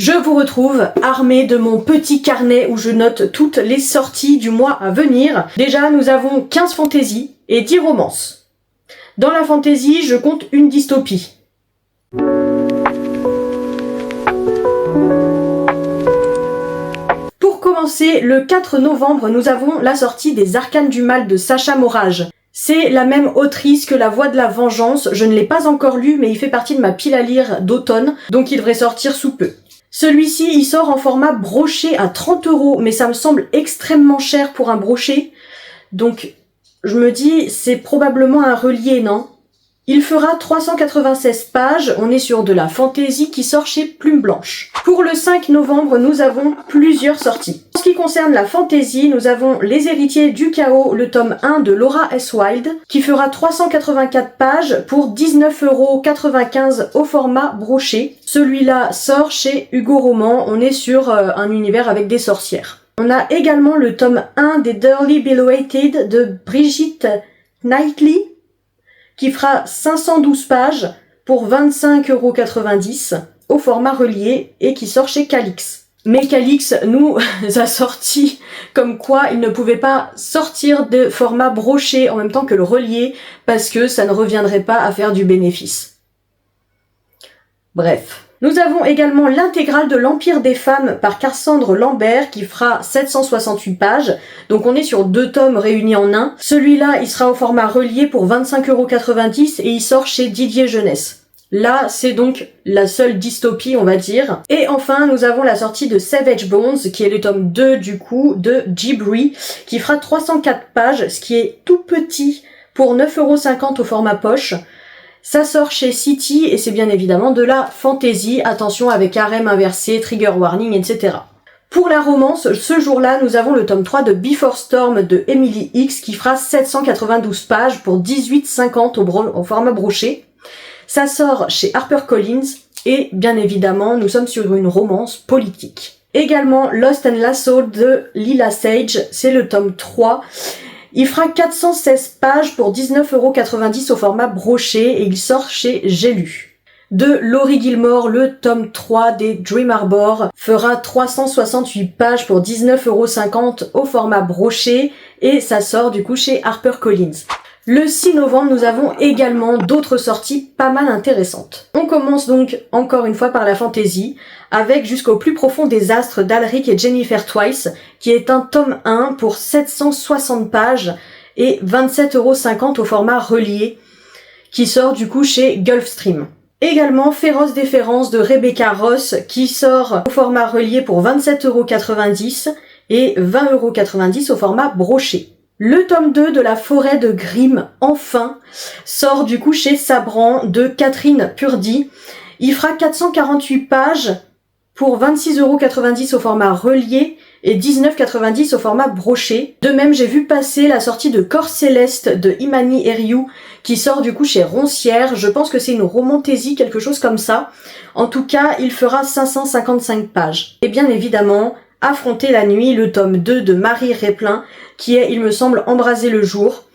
Je vous retrouve armé de mon petit carnet où je note toutes les sorties du mois à venir. Déjà, nous avons 15 fantaisies et 10 romances. Dans la fantaisie, je compte une dystopie. Pour commencer, le 4 novembre, nous avons la sortie des Arcanes du Mal de Sacha Morage. C'est la même autrice que La Voix de la Vengeance, je ne l'ai pas encore lu mais il fait partie de ma pile à lire d'automne, donc il devrait sortir sous peu. Celui-ci, il sort en format broché à 30 €, mais ça me semble extrêmement cher pour un broché, donc je me dis c'est probablement un relié, non ? Il fera 396 pages, on est sur de la fantaisie qui sort chez Plume Blanche. Pour le 5 novembre, nous avons plusieurs sorties. En ce qui concerne la fantaisie, nous avons Les Héritiers du Chaos, le tome 1 de Laura S. Wilde, qui fera 384 pages pour 19,95 € au format broché. Celui-là sort chez Hugo Roman, on est sur un univers avec des sorcières. On a également le tome 1 des Dearly Beloved de Brigitte Knightley, qui fera 512 pages pour 25,90 € au format relié et qui sort chez Calix. Mais Calix nous a sorti comme quoi il ne pouvait pas sortir de format broché en même temps que le relié parce que ça ne reviendrait pas à faire du bénéfice. Bref. Nous avons également l'intégrale de l'Empire des femmes par Cassandre Lambert qui fera 768 pages. Donc on est sur 2 tomes réunis en un. Celui-là, il sera au format relié pour 25,90 € et il sort chez Didier Jeunesse. Là, c'est donc la seule dystopie, on va dire. Et enfin, nous avons la sortie de Savage Bones, qui est le tome 2 du coup, de Ghibli, qui fera 304 pages, ce qui est tout petit pour 9,50 € au format poche. Ça sort chez City et c'est bien évidemment de la fantasy, attention avec harem inversé, trigger warning, etc. Pour la romance, ce jour-là, nous avons le tome 3 de Before Storm de Emily X qui fera 792 pages pour 18,50 € au format broché. Ça sort chez HarperCollins et bien évidemment, nous sommes sur une romance politique. Également, Lost and Lasso de Lila Sage, c'est le tome 3. Il fera 416 pages pour 19,90 € au format broché et il sort chez J'ai lu. De Laurie Gilmore, le tome 3 des Dream Harbor fera 368 pages pour 19,50 € au format broché et ça sort du coup chez HarperCollins. Le 6 novembre, nous avons également d'autres sorties pas mal intéressantes. On commence donc encore une fois par la fantaisie, avec Jusqu'au plus profond des astres d'Alric et Jennifer Twice, qui est un tome 1 pour 760 pages et 27,50 € au format relié, qui sort du coup chez Gulfstream. Également Féroce déférence de Rebecca Ross, qui sort au format relié pour 27,90 € et 20,90 € au format broché. Le tome 2 de La forêt de Grimm, enfin, sort du coup chez Sabran de Catherine Purdy. Il fera 448 pages pour 26,90 € au format relié et 19,90 € au format broché. De même, j'ai vu passer la sortie de Corps Céleste de Imani Eriou qui sort du coup chez Roncière. Je pense que c'est une romantaisie, quelque chose comme ça. En tout cas, il fera 555 pages. Et bien évidemment, Affronter la nuit, le tome 2 de Marie Réplin, qui est, il me semble, Embraser le jour.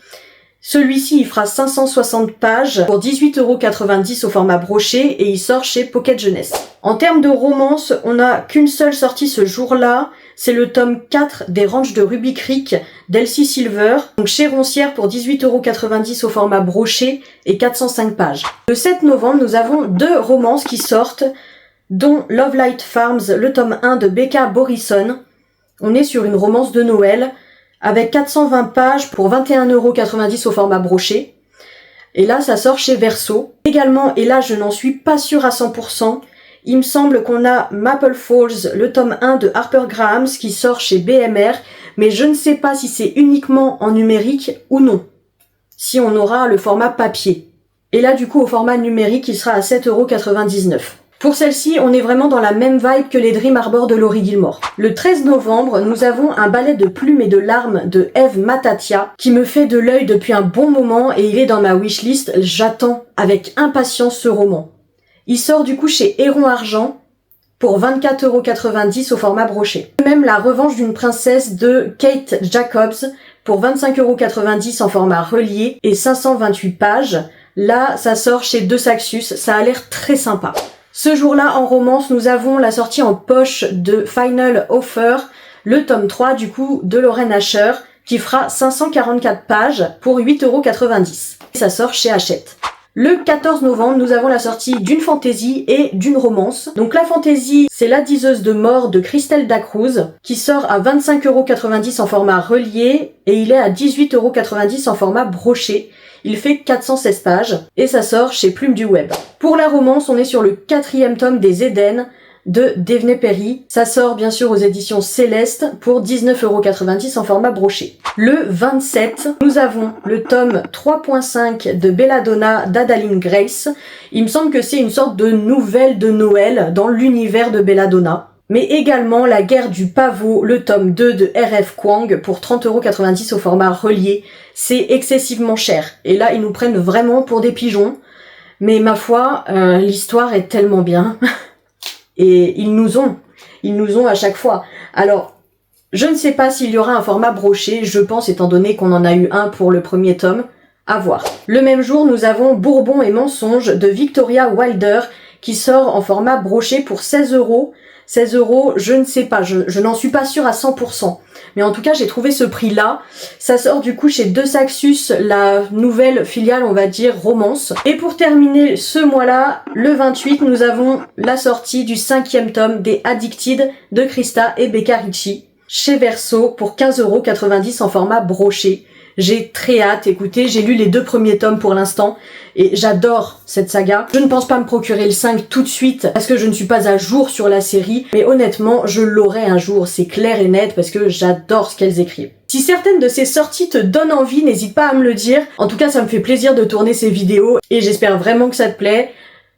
Celui-ci, il fera 560 pages pour 18,90 € au format broché et il sort chez Pocket Jeunesse. En termes de romance, on n'a qu'une seule sortie ce jour-là, c'est le tome 4 des Ranches de Ruby Creek d'Elsie Silver, donc chez Roncière pour 18,90 € au format broché et 405 pages. Le 7 novembre, nous avons 2 romances qui sortent, dont Love Light Farms, le tome 1 de Becca Borison. On est sur une romance de Noël, avec 420 pages pour 21,90 € au format broché. Et là, ça sort chez Verso. Également, et là, je n'en suis pas sûre à 100%, il me semble qu'on a Maple Falls, le tome 1 de Harper Grahams, qui sort chez BMR, mais je ne sais pas si c'est uniquement en numérique ou non. Si on aura le format papier. Et là, du coup, au format numérique, il sera à 7,99 €. Pour celle-ci, on est vraiment dans la même vibe que les Dream Harbor de Laurie Gilmore. Le 13 novembre, nous avons un ballet de plumes et de larmes de Eve Matatia qui me fait de l'œil depuis un bon moment et il est dans ma wishlist. J'attends avec impatience ce roman. Il sort du coup chez Héron Argent pour 24,90 € au format broché. Même La revanche d'une princesse de Kate Jacobs pour 25,90 € en format relié et 528 pages. Là, ça sort chez De Saxus, ça a l'air très sympa. Ce jour-là, en romance, nous avons la sortie en poche de Final Offer, le tome 3 du coup de Lauren Asher, qui fera 544 pages pour 8,90 €. Ça sort chez Hachette. Le 14 novembre, nous avons la sortie d'une fantaisie et d'une romance. Donc la fantaisie, c'est La Diseuse de mort de Christelle Dacruz, qui sort à 25,90 € en format relié, et il est à 18,90 € en format broché. Il fait 416 pages, et ça sort chez Plume du Web. Pour la romance, on est sur le 4e tome des Éden, de Devney Perry. Ça sort bien sûr aux éditions Céleste pour 19,90 € en format broché. Le 27, nous avons le tome 3.5 de Belladonna d'Adaline Grace. Il me semble que c'est une sorte de nouvelle de Noël dans l'univers de Belladonna. Mais également La Guerre du Pavot, le tome 2 de R.F. Kuang pour 30,90 € au format relié. C'est excessivement cher. Et là, ils nous prennent vraiment pour des pigeons. Mais ma foi, l'histoire est tellement bien. Et ils nous ont à chaque fois. Alors, je ne sais pas s'il y aura un format broché, je pense, étant donné qu'on en a eu un pour le premier tome, à voir. Le même jour, nous avons Bourbon et mensonges de Victoria Wilder, qui sort en format broché pour 16 €. 16 €, je ne sais pas, je n'en suis pas sûre à 100%. Mais en tout cas, j'ai trouvé ce prix-là. Ça sort du coup chez De Saxus, la nouvelle filiale, on va dire, romance. Et pour terminer ce mois-là, le 28, nous avons la sortie du 5e tome des Addicted de Krista et Becca Ricci chez Verso pour 15,90 € en format broché. J'ai très hâte, écoutez, j'ai lu les 2 premiers tomes pour l'instant et j'adore cette saga. Je ne pense pas me procurer le 5 tout de suite parce que je ne suis pas à jour sur la série, mais honnêtement, je l'aurai un jour, c'est clair et net parce que j'adore ce qu'elles écrivent. Si certaines de ces sorties te donnent envie, n'hésite pas à me le dire. En tout cas, ça me fait plaisir de tourner ces vidéos et j'espère vraiment que ça te plaît.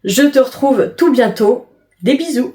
Je te retrouve tout bientôt. Des bisous!